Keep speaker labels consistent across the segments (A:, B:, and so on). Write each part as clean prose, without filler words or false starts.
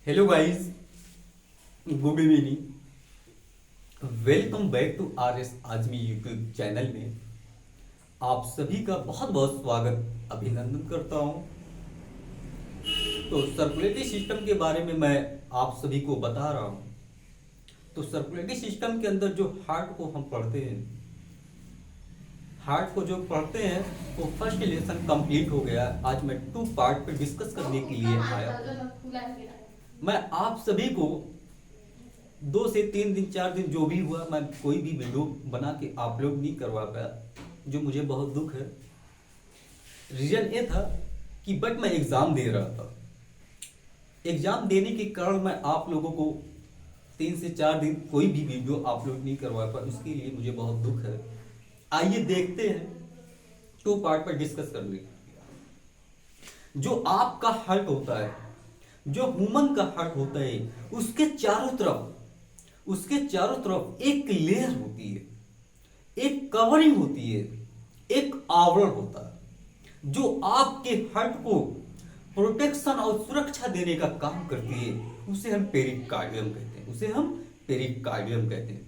A: Hello guys, good evening. Welcome back to R S Azmi YouTube channel में आप सभी का बहुत बहुत स्वागत अभिनंदन करता हूं। तो सर्कुलेटरी सिस्टम के बारे में मैं आप सभी को बता रहा हूं। तो सर्कुलेटरी सिस्टम के अंदर जो हार्ट को हम पढ़ते हैं, हार्ट को जो पढ़ते हैं, तो फर्स्ट लेसन कंप्लीट हो गया। आज मैं 2 पार्ट पे डिस्कस करने के लिए आया हूं। मैं आप सभी को 2 से 3 दिन 4 दिन जो भी हुआ, मैं कोई भी वीडियो बना के अपलोड नहीं करवा पाया, जो मुझे बहुत दुख है। रीजन ये था कि बट मैं एग्ज़ाम दे रहा था। एग्ज़ाम देने के कारण मैं आप लोगों को 3 से 4 दिन कोई भी वीडियो अपलोड नहीं करवा पाया, उसके लिए मुझे बहुत दुख है। आइए देखते हैं 2 पार्ट पर डिस्कस करने। जो आपका हार्ट होता है, जो ह्यूमन का हार्ट होता है, उसके चारों तरफ एक लेयर होती है, एक कवरिंग होती है, एक आवरण होता है जो आपके हार्ट को प्रोटेक्शन और सुरक्षा देने का काम करती है। उसे हम पेरिकार्डियम कहते हैं, उसे हम पेरिकार्डियम कहते हैं।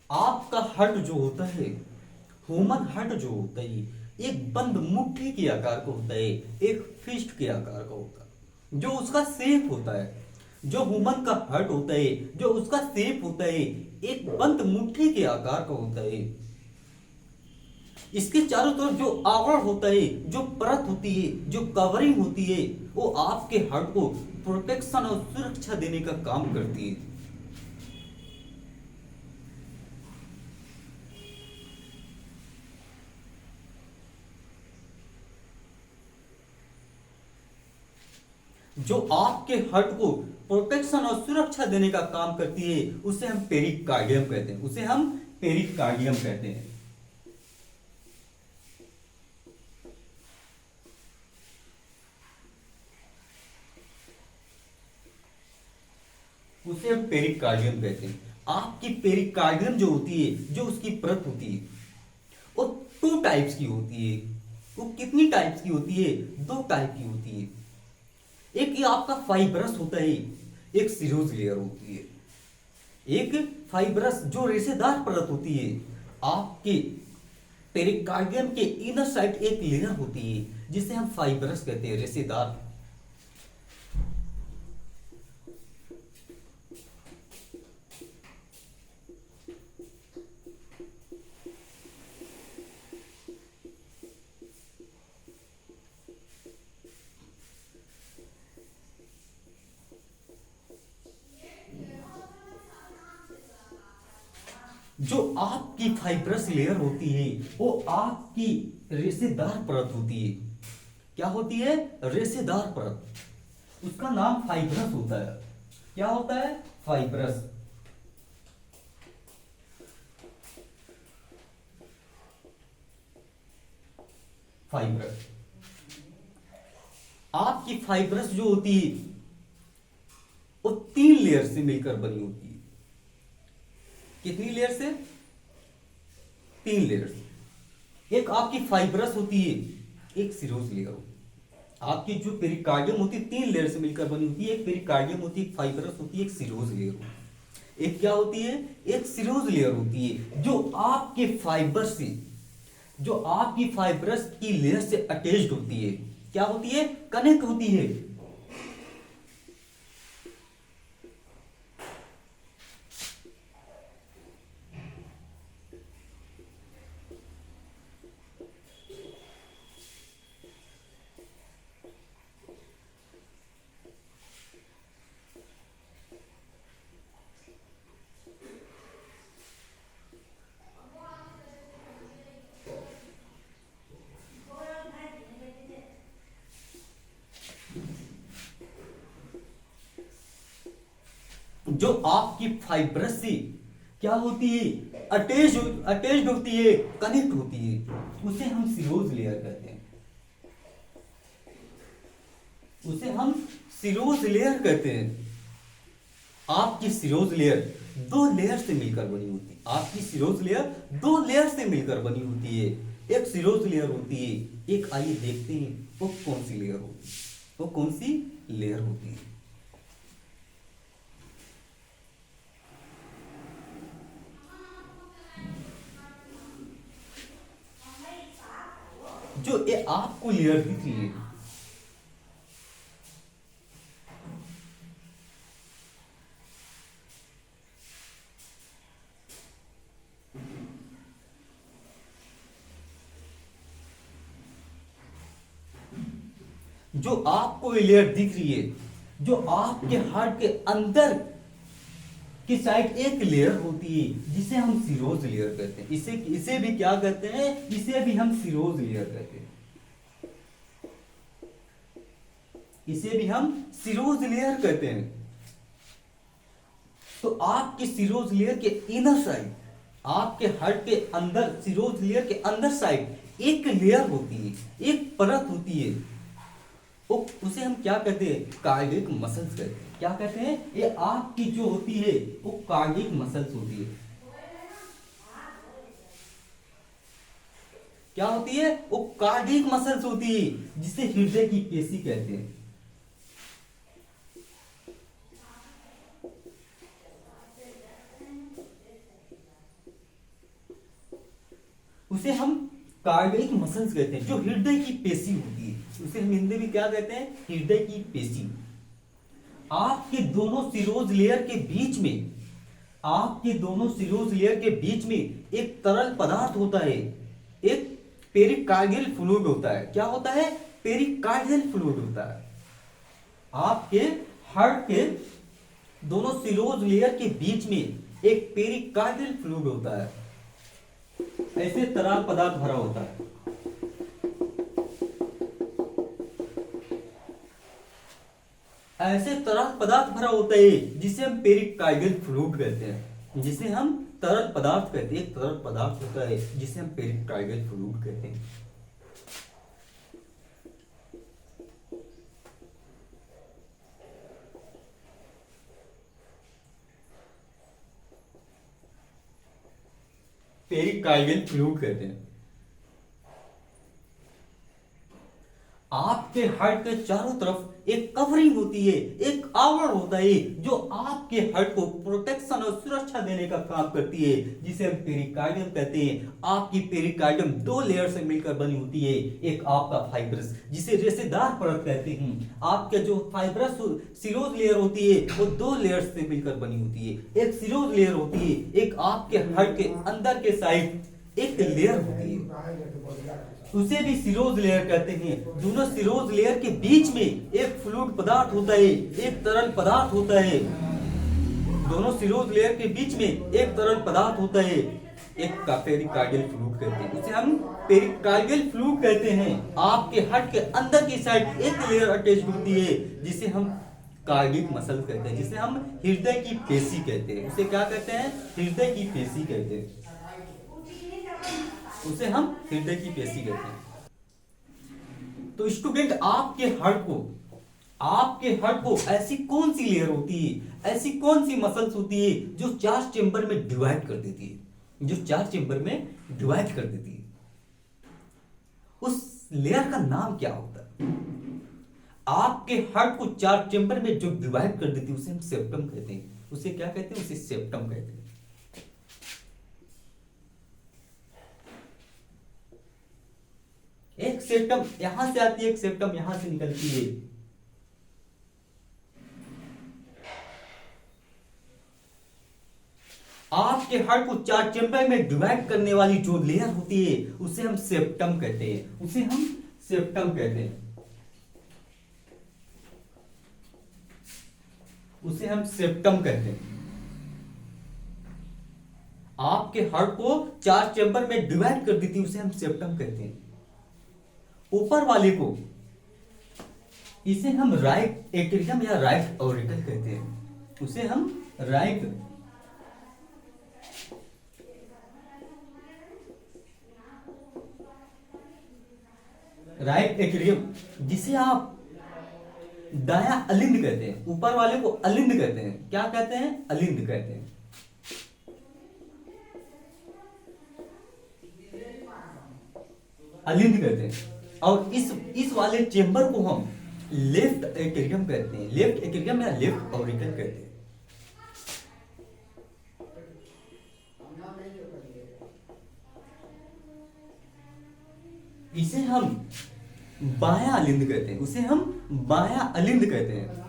A: आपका हार्ट जो होता है, ह्यूमन हार्ट जो होता है, एक बंद मुट्ठी के आकार का होता है, एक फिस्ट के आकार का होता है। जो उसका शेप होता है, जो ह्यूमन का हार्ट होता है, जो उसका शेप होता है, एक बंद मुट्ठी के आकार का होता है। इसके चारों तरफ जो आवरण होता है, जो परत होती है, जो कवरिंग होती है, वो आपके हार्ट को प्रोटेक्शन और सुरक्षा देने का काम करती है। जो आपके हार्ट को प्रोटेक्शन और सुरक्षा देने का काम करती है, उसे हम पेरिकार्डियम कहते हैं, उसे हम पेरिकार्डियम कहते हैं। उसे हम पेरिकार्डियम कहते हैं। आपकी पेरिकार्डियम जो होती है, जो उसकी परत होती है, वो 2 टाइप्स की होती है। वो कितनी टाइप्स की होती है? 2 टाइप की होती है। एक ये आपका फाइब्रस होता है, एक सीरोज लेयर होती है। एक फाइब्रस जो रेशेदार परत होती है। आपके पेरिकार्डियम के इनर साइड एक लेयर होती है जिसे हम फाइब्रस कहते हैं, रेशेदार। जो आपकी फाइब्रस लेयर होती है, वो आपकी रेशेदार परत होती है। क्या होती है? रेशेदार परत। उसका नाम फाइब्रस होता है। क्या होता है? फाइब्रस। फाइब्रस। आपकी फाइब्रस जो होती है, वो 3 लेयर से मिलकर बनी होती है। कितनी लेयर से? 3 लेयर से। एक आपकी फाइब्रस होती है, एक सीरोज लेयर होती है। आपकी जो पेरिकार्डियम होती है, 3 लेयर से मिलकर बनी होती है। एक पेरिकार्डियम होती है, एक फाइब्रस होती है, एक सीरोज लेयर होती है। एक क्या होती है? एक सीरोज लेयर होती है, जो आपके फाइबर से, जो आपकी फाइब्रस की लेयर से अटैच्ड होती है। क्या होती है? कनेक्ट होती है। जो आपकी फाइब्रस से क्या होती है? अटैच्ड होती है, कनेक्ट होती है, उसे हम सीरोज लेयर कहते हैं। उसे हम सीरोज लेयर कहते हैं। आपकी सीरोज लेयर दो लेयर से मिलकर बनी होती है। आपकी सीरोज लेयर दो लेयर से मिलकर बनी होती है। एक सीरोज लेयर होती है, एक आइए देखते हैं वो कौन सी लेयर होती है। वो कौन सी लेयर होती है? जो ये आपको लेयर दिख रही है, जो आपको ये लेयर दिख रही है, जो आपके हार्ट के अंदर की साइड एक लेयर होती है जिसे हम सीरोज लेयर कहते हैं। इसे भी क्या कहते हैं? इसे भी हम सीरोज लेयर कहते हैं। इसे भी हम सीरोज लेयर कहते हैं। तो आपकी सीरोज लेयर के इनर साइड, आपके हार्ट के अंदर सीरोज लेयर के अंदर साइड एक लेयर होती है, एक परत होती है। उसे हम क्या कहते हैं? कार्डियक मसल्स कहते हैं। क्या कहते हैं? ये आपकी जो होती है वो कार्डियक मसल्स होती है। क्या होती है? वो कार्डियक मसल्स होती है, जिसे हृदय की पेशी कहते हैं। उसे हम कार्डियक मसल्स कहते हैं, जो हृदय की पेशी होती है। उसे हम हिंदी में क्या कहते हैं? हृदय की पेशी। आपके दोनों सीरोज लेयर के बीच में, आपके दोनों सीरोज लेयर के बीच में एक तरल पदार्थ होता है, एक पेरिकार्डियल फ्लूइड होता है। क्या होता है? पेरिकार्डियल फ्लूइड होता है। आपके हार्ट के दोनों सीरोज लेयर के बीच में एक पेरिकार्डियल फ्लूइड होता है। ऐसे तरल पदार्थ भरा होता है। ऐसे तरल पदार्थ भरा होता है जिसे हम पेरिकार्डियल फ्लूइड कहते हैं। जिसे हम तरल पदार्थ कहते हैं। एक तरल पदार्थ होता है जिसे हम पेरिकार्डियल फ्लूइड कहते हैं। पेरिकार्डियल फ्लूइड कहते हैं। आपके हार्ट के चारों तरफ एक कवरिंग होती है, एक आवरण होता है, जो आपके हार्ट को प्रोटेक्शन और सुरक्षा देने का काम करती है, जिसे हम पेरिकार्डियम कहते हैं। आपकी पेरिकार्डियम दो लेयर से मिलकर बनी होती है। एक आपका फाइब्रस, जिसे रेशेदार परत कहते हैं। आपके जो फाइब्रस सीरोज लेयर होती है वो दो लेयर से मिलकर बनी होती है। एक सीरोज लेयर होती है, एक आपके हार्ट के अंदर के साइड एक लेयर होती है, उसे भी सीरोज लेयर कहते हैं। दोनों सीरोज लेयर के बीच में एक फ्लूइड पदार्थ होता है, एक तरल पदार्थ होता है। दोनों सीरोज लेयर के बीच में एक तरल पदार्थ होता है, एक का पेरिकार्डियल फ्लूइड कहते हैं। उसे हम पेरिकार्डियल फ्लूइड कहते हैं। आपके हार्ट के अंदर की साइड एक लेयर अटैच होती है, जिसे हम कार्डियक मसल कहते हैं, जिसे हम हृदय की पेशी कहते हैं। उसे क्या कहते हैं? हृदय की पेशी कहते हैं। उसे हम हृदय की पेशी कहते हैं। तो स्टूडेंट, आपके हार्ट को ऐसी कौन सी लेयर होती है, ऐसी कौन सी मसल्स होती है जो चार चेंबर में डिवाइड कर देती है, जो चार चेंबर में डिवाइड कर देती है? उस लेयर का नाम क्या होता है? आपके हार्ट को चार चेंबर में जो डिवाइड कर देती है उसे हम सेप्टम कहते हैं। उसे क्या कहते हैं? उसे सेप्टम कहते हैं। एक सेप्टम यहां से आती है, एक सेप्टम यहां से निकलती है। आपके हार्ट को चार चेंबर में डिवाइड करने वाली जो लेयर होती है उसे हम सेप्टम कहते हैं। उसे हम सेप्टम कहते हैं। उसे हम सेप्टम कहते हैं। आपके हार्ट को चार चेंबर में डिवाइड कर देती है, उसे हम सेप्टम कहते हैं। ऊपर वाले को इसे हम राइट एट्रियम या राइट ऑरिकल कहते हैं। उसे हम राइट राइट एट्रियम, जिसे आप दाया अलिंद कहते हैं, ऊपर वाले को अलिंद कहते हैं। क्या कहते हैं? अलिंद कहते हैं। अलिंद कहते हैं। और इस वाले चेंबर को हम लेफ्ट एट्रियम कहते हैं। लेफ्ट एट्रियम या लेफ्ट ऑरिकल कहते हैं। इसे हम बाया अलिंद कहते हैं। उसे हम बाया अलिंद कहते हैं।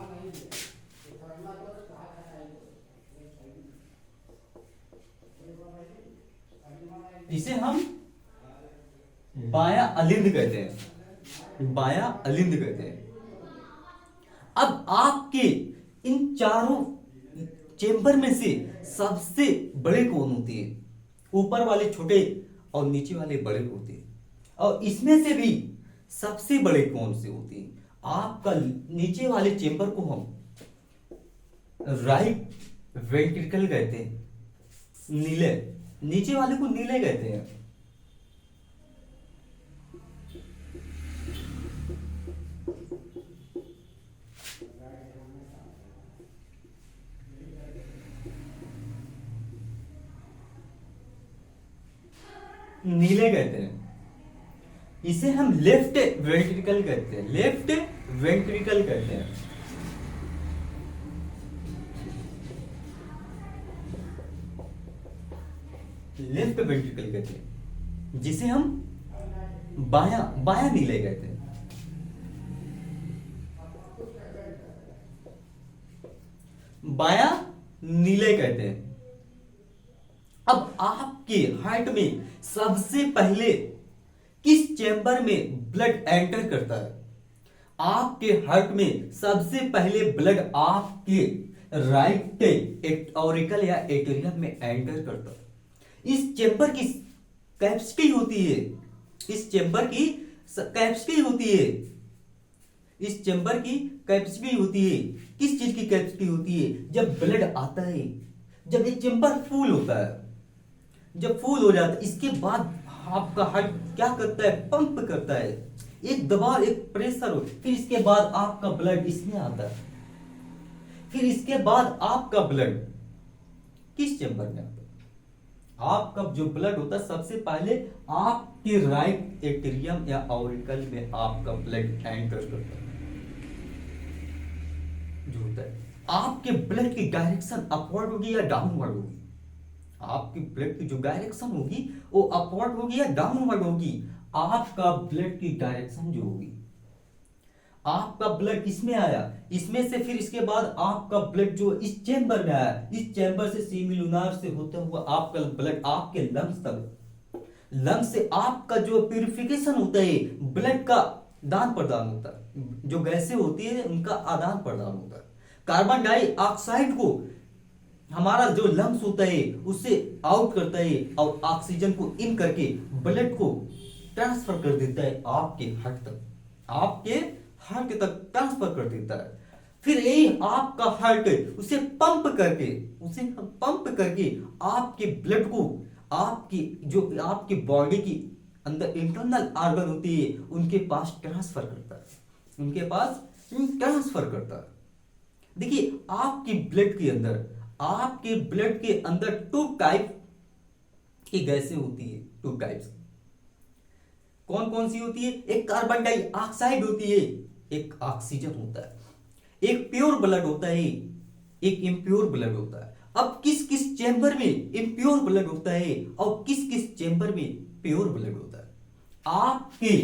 A: इसे हम बाया अलिंद कहते हैं। बाया अलिंद कहते हैं। अब आपके इन चारों चेंबर में से सबसे बड़े कौन होते हैं? ऊपर वाले छोटे और नीचे वाले बड़े होते हैं। और इसमें से भी सबसे बड़े कौन से होते हैं? आपका नीचे वाले चेंबर को हम राइट वेंट्रिकल कहते हैं। नीले, नीचे वाले को नीले कहते हैं। नीले कहते हैं। इसे हम लेफ्ट वेंट्रिकल कहते हैं। लेफ्ट वेंट्रिकल कहते हैं। लेफ्ट वेंट्रिकल कहते हैं, जिसे हम बाया बाया नीले कहते हैं। बाया नीले कहते हैं। अब आपके हार्ट में सबसे पहले किस चेंबर में ब्लड एंटर करता है? आपके हार्ट में सबसे पहले ब्लड आपके राइट ऑरिकल या एट्रियम में एंटर करता है। इस चेंबर की कैपेसिटी होती है। इस चेंबर की कैपेसिटी होती है। इस चेंबर की कैपेसिटी होती है। किस चीज की कैपेसिटी होती है? जब ब्लड आता है, जब ये चेंबर फुल होता है, जब फुल हो जाता है, इसके बाद आपका हार्ट क्या करता है? पंप करता है। एक दबाव, एक प्रेशर हो, फिर इसके बाद आपका ब्लड इसमें आता है। फिर इसके बाद आपका ब्लड किस चेंबर में आता है? आपका जो ब्लड होता है सबसे पहले आपके राइट एट्रियम या ऑरिकल में आपका ब्लड एंटर करता है। जो होता है, आपके ब्लड की डायरेक्शन अपवर्ड होगी या डाउनवर्ड होगी? आपकी ब्लड की जो डायरेक्शन होगी वो अपवर्ड होगी या डाउनवर्ड होगी? आपका ब्लड की डायरेक्शन जो होगी, आपका ब्लड इसमें आया, इसमें से फिर इसके बाद आपका ब्लड जो इस चेंबर में आया, इस चेंबर से सेमिलुनार से होता हुआ आपका ब्लड आपके लंग्स तक, लंग्स से आपका जो प्यूरिफिकेशन होता है, ब्लड का दान प्रदान होता है, जो गैसें होती है उनका आदान प्रदान होता है। कार्बन डाइऑक्साइड को हमारा जो लंग्स होता है उससे आउट करता है और ऑक्सीजन को इन करके ब्लड को ट्रांसफर कर देता है आपके हार्ट तक, आपके हार्ट तक ट्रांसफर कर देता है। फिर यही आपका हार्ट उसे पंप करके आपके ब्लड को आपकी जो आपकी बॉडी की अंदर इंटरनल ऑर्गन होती है उनके पास ट्रांसफर करता है, उनके पास ट्रांसफर करता है। देखिए आपके ब्लड के अंदर टू टाइप की गैसें होती है। टू टाइप्स कौन कौन सी होती है? एक कार्बन डाइऑक्साइड होती है, एक ऑक्सीजन होता है, एक प्योर ब्लड होता है, एक इम्प्योर ब्लड होता है। अब किस किस चेंबर में इम्प्योर ब्लड होता है और किस किस चेंबर में प्योर ब्लड होता है? आपके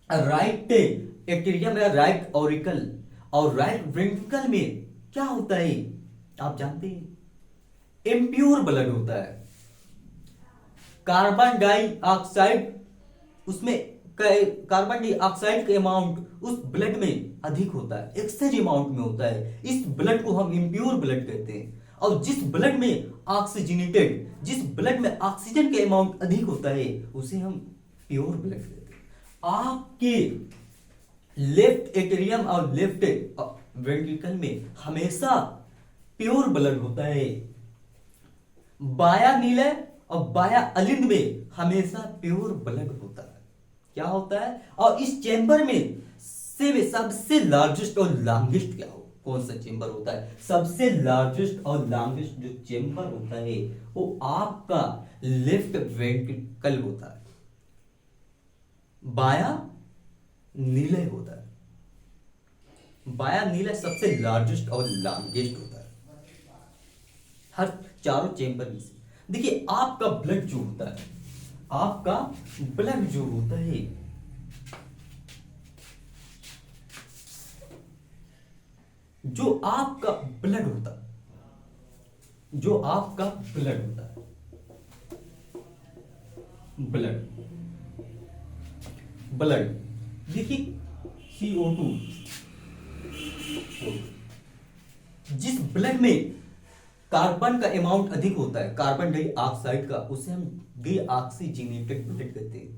A: राइट एट्रियम या राइट ऑरिकल और राइट वेंट्रिकल में क्या होता है आप जानते हैं? इम्प्योर ब्लड होता है। कार्बन डाइऑक्साइड उसमें कार्बन डाइऑक्साइड का अमाउंट उस ब्लड में अधिक होता है, एक्सेस अमाउंट में होता है। इस ब्लड को हम इम्प्योर ब्लड कहते हैं। और जिस ब्लड में ऑक्सीजनेटेड, जिस ब्लड में ऑक्सीजन का अमाउंट अधिक होता है उसे हम प्योर ब्लड कहते हैं। आपके लेफ्ट एट्रियम और लेफ्ट वेंट्रिकल में हमेशा प्योर ब्लड होता है। बाया नीले और बाया अलिंद में हमेशा प्योर ब्लड होता है। क्या होता है? और इस चेंबर में से सबसे लार्जेस्ट और लॉन्गेस्ट क्या हो, कौन सा चेंबर होता है? सबसे लार्जेस्ट और लॉन्गेस्ट जो चेंबर होता है वो आपका लेफ्ट वेंट्रिकल होता है, बाया नीले होता है। बाया नीला सबसे लार्जेस्ट और लॉन्गेस्ट होता है हर चारों चेंबर में से। देखिए आपका ब्लड जो होता है, आपका ब्लड जो होता है जो आपका ब्लड होता है, जो आपका ब्लड होता है, ब्लड ब्लड देखिए CO2, जिस ब्लड में कार्बन का अमाउंट अधिक होता है, कार्बन डाइऑक्साइड का, उसे हम डीऑक्सीजनेटेड ब्लड कहते हैं।